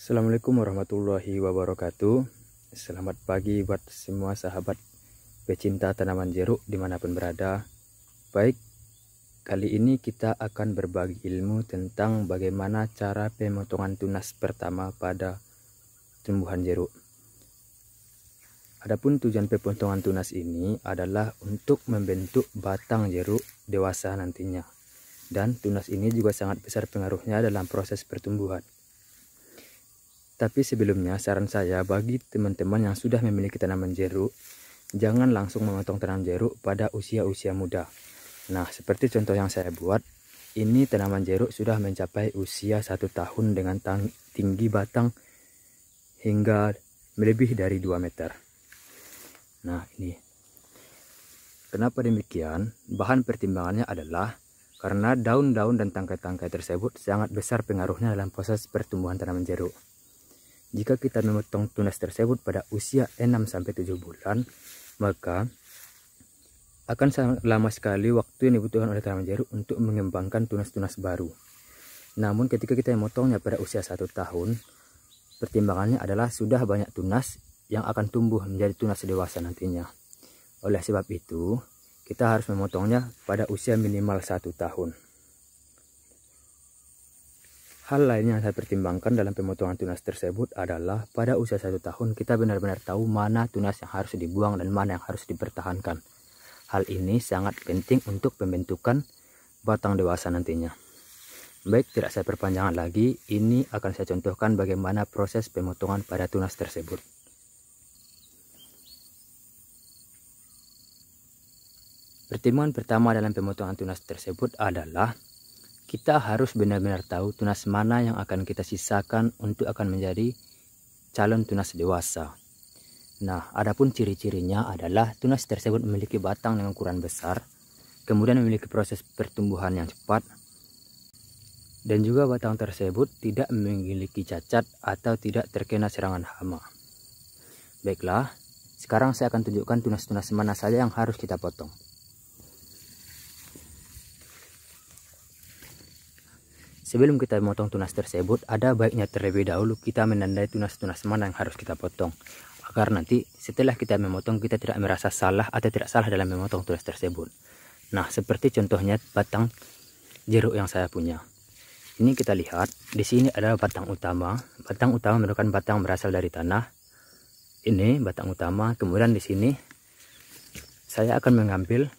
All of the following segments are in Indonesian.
Assalamualaikum warahmatullahi wabarakatuh. Selamat pagi buat semua sahabat pecinta tanaman jeruk dimanapun berada. Baik, kali ini kita akan berbagi ilmu tentang bagaimana cara pemotongan tunas pertama pada tumbuhan jeruk. Adapun tujuan pemotongan tunas ini adalah untuk membentuk batang jeruk dewasa nantinya. Dan tunas ini juga sangat besar pengaruhnya dalam proses pertumbuhan. Tapi sebelumnya saran saya bagi teman-teman yang sudah memiliki tanaman jeruk, jangan langsung memotong tanaman jeruk pada usia-usia muda. Nah, seperti contoh yang saya buat, ini tanaman jeruk sudah mencapai usia 1 tahun dengan tinggi batang hingga lebih dari 2 meter. Nah, ini. Kenapa demikian? Bahan pertimbangannya adalah karena daun-daun dan tangkai-tangkai tersebut sangat besar pengaruhnya dalam proses pertumbuhan tanaman jeruk. Jika kita memotong tunas tersebut pada usia 6-7 bulan, maka akan sangat lama sekali waktu yang dibutuhkan oleh tanaman jeruk untuk mengembangkan tunas-tunas baru. Namun ketika kita memotongnya pada usia 1 tahun, pertimbangannya adalah sudah banyak tunas yang akan tumbuh menjadi tunas dewasa nantinya. Oleh sebab itu, kita harus memotongnya pada usia minimal 1 tahun. Hal lain yang saya pertimbangkan dalam pemotongan tunas tersebut adalah pada usia 1 tahun kita benar-benar tahu mana tunas yang harus dibuang dan mana yang harus dipertahankan. Hal ini sangat penting untuk pembentukan batang dewasa nantinya. Baik, tidak saya perpanjang lagi, ini akan saya contohkan bagaimana proses pemotongan pada tunas tersebut. Pertimbangan pertama dalam pemotongan tunas tersebut adalah kita harus benar-benar tahu tunas mana yang akan kita sisakan untuk akan menjadi calon tunas dewasa. Nah, adapun ciri-cirinya adalah tunas tersebut memiliki batang dengan ukuran besar, kemudian memiliki proses pertumbuhan yang cepat, dan juga batang tersebut tidak memiliki cacat atau tidak terkena serangan hama. Baiklah, sekarang saya akan tunjukkan tunas-tunas mana saja yang harus kita potong. Sebelum kita memotong tunas tersebut, ada baiknya terlebih dahulu kita menandai tunas-tunas mana yang harus kita potong. Agar nanti setelah kita memotong kita tidak merasa salah atau tidak salah dalam memotong tunas tersebut. Nah, seperti contohnya batang jeruk yang saya punya. Ini kita lihat, di sini ada batang utama. Batang utama merupakan batang berasal dari tanah. Ini batang utama, kemudian di sini saya akan mengambil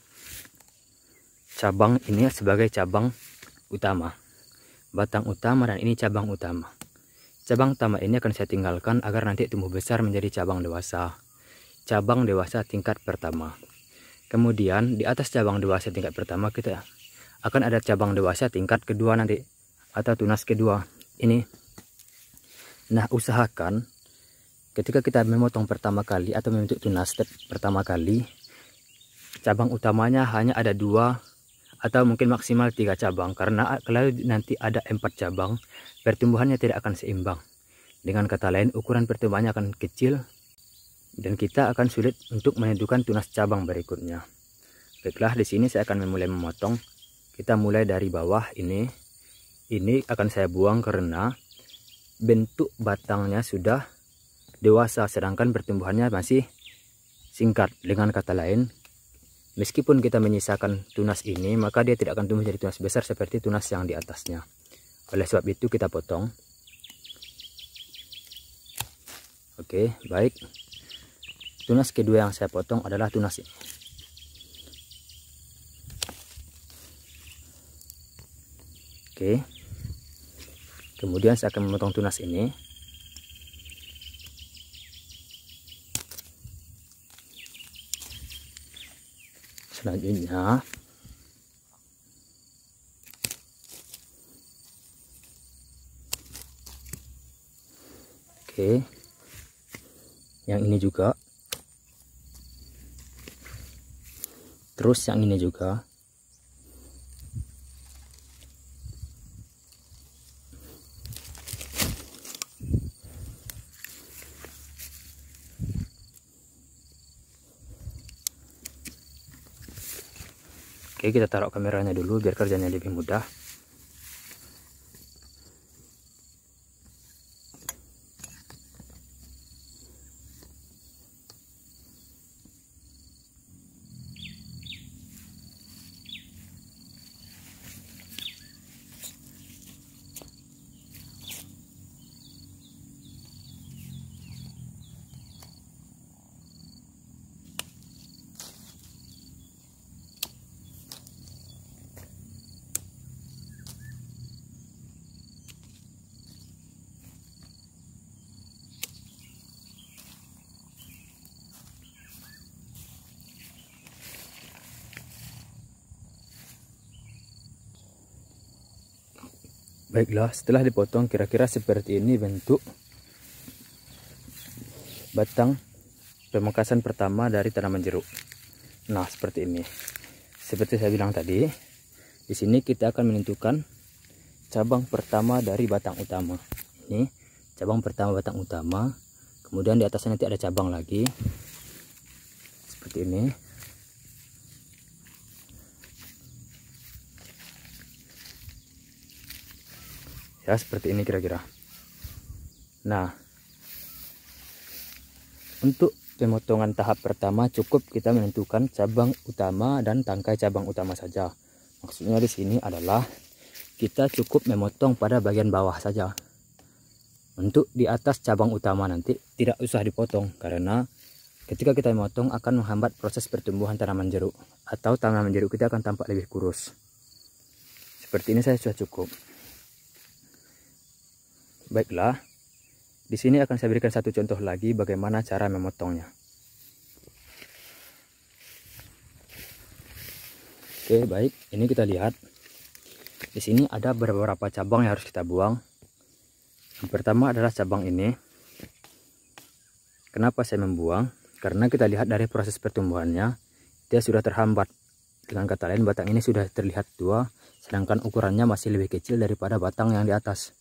cabang ini sebagai cabang utama. Batang utama dan ini cabang utama. Cabang utama ini akan saya tinggalkan agar nanti tumbuh besar menjadi cabang dewasa. Cabang dewasa tingkat pertama. Kemudian di atas cabang dewasa tingkat pertama kita akan ada cabang dewasa tingkat kedua nanti atau tunas kedua ini. Nah, usahakan ketika kita memotong pertama kali atau membentuk tunas pertama kali, cabang utamanya hanya ada 2 atau mungkin maksimal 3 cabang, karena kalau nanti ada 4 cabang pertumbuhannya tidak akan seimbang. Dengan kata lain, ukuran pertumbuhannya akan kecil dan kita akan sulit untuk menentukan tunas cabang berikutnya. Baiklah, di sini saya akan mulai memotong. Kita mulai dari bawah ini. Ini akan saya buang karena bentuk batangnya sudah dewasa sedangkan pertumbuhannya masih singkat. Dengan kata lain, meskipun kita menyisakan tunas ini, maka dia tidak akan tumbuh jadi tunas besar seperti tunas yang di atasnya. Oleh sebab itu kita potong. Oke, baik. Tunas kedua yang saya potong adalah tunas ini. Oke. Kemudian saya akan memotong tunas ini. Selanjutnya oke, yang ini juga, terus yang ini juga, oke. Kita taruh kameranya dulu biar kerjanya lebih mudah. Baiklah, setelah dipotong kira-kira seperti ini bentuk batang pemangkasan pertama dari tanaman jeruk. Nah, seperti ini. Seperti saya bilang tadi, di sini kita akan menentukan cabang pertama dari batang utama. Ini cabang pertama batang utama. Kemudian di atasnya nanti ada cabang lagi. Seperti ini. Ya, seperti ini kira-kira. Nah, untuk pemotongan tahap pertama cukup kita menentukan cabang utama dan tangkai cabang utama saja. Maksudnya di sini adalah kita cukup memotong pada bagian bawah saja. Untuk di atas cabang utama nanti tidak usah dipotong, karena ketika kita memotong akan menghambat proses pertumbuhan tanaman jeruk, atau tanaman jeruk kita akan tampak lebih kurus. Seperti ini saya sudah cukup. Baiklah, di sini akan saya berikan satu contoh lagi bagaimana cara memotongnya. Oke, baik. Ini kita lihat. Di sini ada beberapa cabang yang harus kita buang. Yang pertama adalah cabang ini. Kenapa saya membuang? Karena kita lihat dari proses pertumbuhannya, dia sudah terhambat. Dengan kata lain, batang ini sudah terlihat tua, sedangkan ukurannya masih lebih kecil daripada batang yang di atas.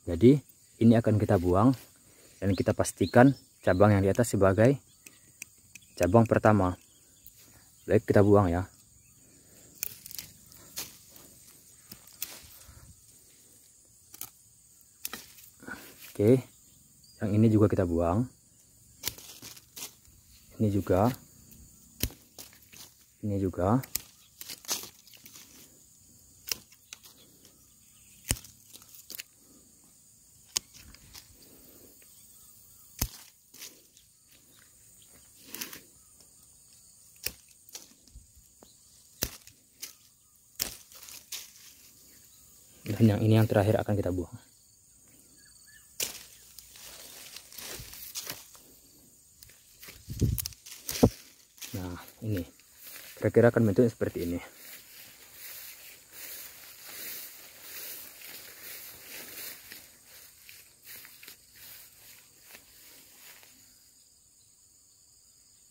Jadi, ini akan kita buang dan kita pastikan cabang yang di atas sebagai cabang pertama. Baik, kita buang ya. Oke, yang ini juga kita buang. Ini juga. Ini juga. Dan yang ini yang terakhir akan kita buang. Nah, ini kira-kira akan bentuknya seperti ini.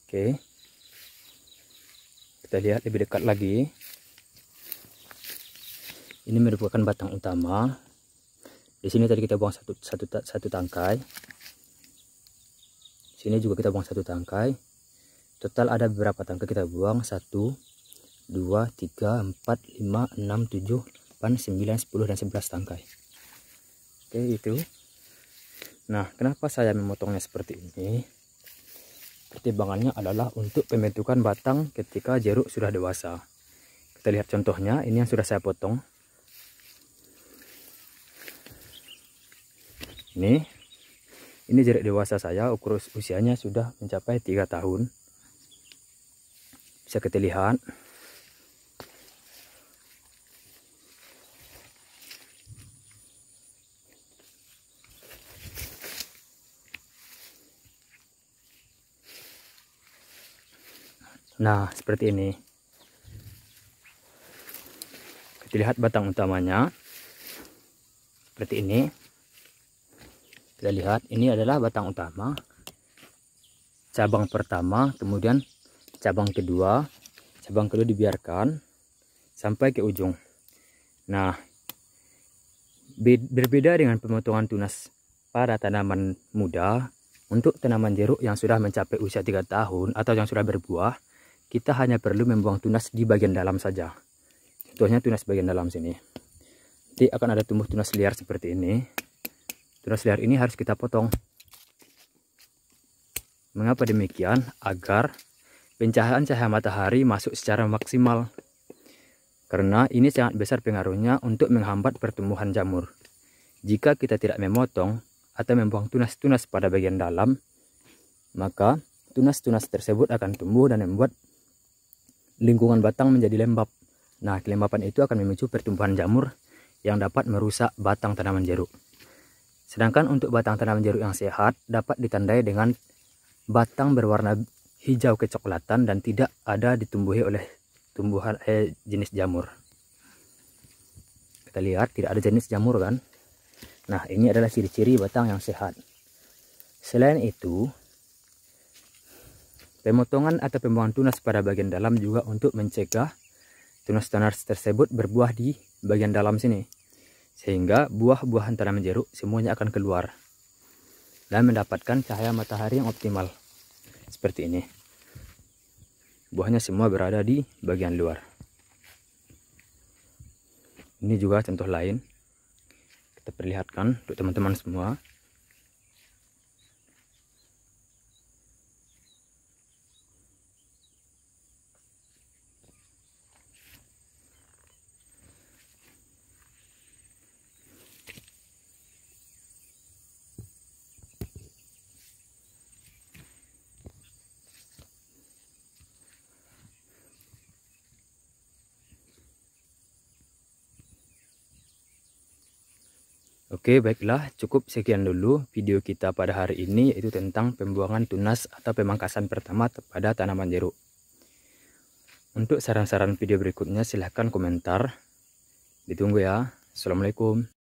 Oke, kita lihat lebih dekat lagi. Ini merupakan batang utama. Di sini tadi kita buang satu tangkai. Sini juga kita buang satu tangkai. Total ada beberapa tangkai kita buang? 1, 2, 3, 4, 5, 6, 7, 8, 9, 10, dan 11 tangkai. Oke, itu. Nah, kenapa saya memotongnya seperti ini? Pertimbangannya adalah untuk pembentukan batang ketika jeruk sudah dewasa. Kita lihat contohnya, ini yang sudah saya potong. Ini jeruk dewasa saya, usianya sudah mencapai 3 tahun. Bisa kita lihat. Nah, seperti ini. Kita lihat batang utamanya. Seperti ini. Kita lihat, ini adalah batang utama. Cabang pertama, kemudian cabang kedua. Cabang kedua dibiarkan sampai ke ujung. Nah, berbeda dengan pemotongan tunas pada tanaman muda, untuk tanaman jeruk yang sudah mencapai usia 3 tahun atau yang sudah berbuah, kita hanya perlu membuang tunas di bagian dalam saja. Contohnya tunas bagian dalam sini. Nanti akan ada tumbuh tunas liar seperti ini. Tunas liar ini harus kita potong. Mengapa demikian? Agar pencahayaan cahaya matahari masuk secara maksimal. Karena ini sangat besar pengaruhnya untuk menghambat pertumbuhan jamur. Jika kita tidak memotong atau membuang tunas-tunas pada bagian dalam, maka tunas-tunas tersebut akan tumbuh dan membuat lingkungan batang menjadi lembab. Nah, kelembapan itu akan memicu pertumbuhan jamur yang dapat merusak batang tanaman jeruk. Sedangkan untuk batang tanaman jeruk yang sehat dapat ditandai dengan batang berwarna hijau kecoklatan dan tidak ada ditumbuhi oleh tumbuhan jenis jamur. Kita kita lihat tidak ada jenis jamur kan. Nah, ini adalah ciri-ciri batang yang sehat. Selain itu, pemotongan atau pembuangan tunas pada bagian dalam juga untuk mencegah tunas-tunas tersebut berbuah di bagian dalam sini. Sehingga buah-buahan tanaman jeruk semuanya akan keluar dan mendapatkan cahaya matahari yang optimal. Seperti ini. Buahnya semua berada di bagian luar. Ini juga contoh lain. Kita perlihatkan untuk teman-teman semua. Oke, baiklah, cukup sekian dulu video kita pada hari ini, yaitu tentang pembuangan tunas atau pemangkasan pertama pada tanaman jeruk. Untuk saran-saran video berikutnya silahkan komentar. Ditunggu ya. Assalamualaikum.